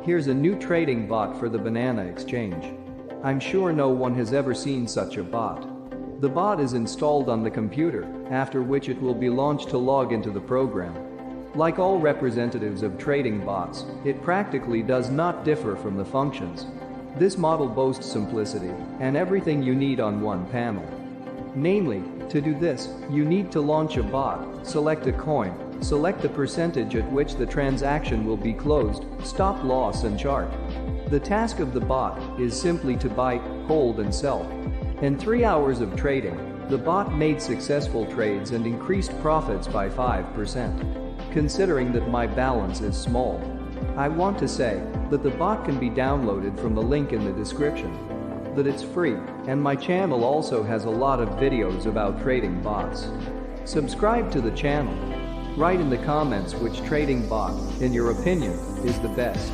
Here's a new trading bot for the banana exchange. I'm sure no one has ever seen such a bot. The bot is installed on the computer, after which it will be launched to log into the program. Like all representatives of trading bots, it practically does not differ from the functions. This model boasts simplicity and everything you need on one panel. Namely, to do this, you need to launch a bot, select a coin, select the percentage at which the transaction will be closed, stop loss and chart. The task of the bot is simply to buy, hold and sell. In 3 hours of trading, the bot made successful trades and increased profits by 5%. Considering that my balance is small, I want to say that the bot can be downloaded from the link in the description, that it's free, and my channel also has a lot of videos about trading bots. Subscribe to the channel. Write in the comments which trading bot, in your opinion, is the best.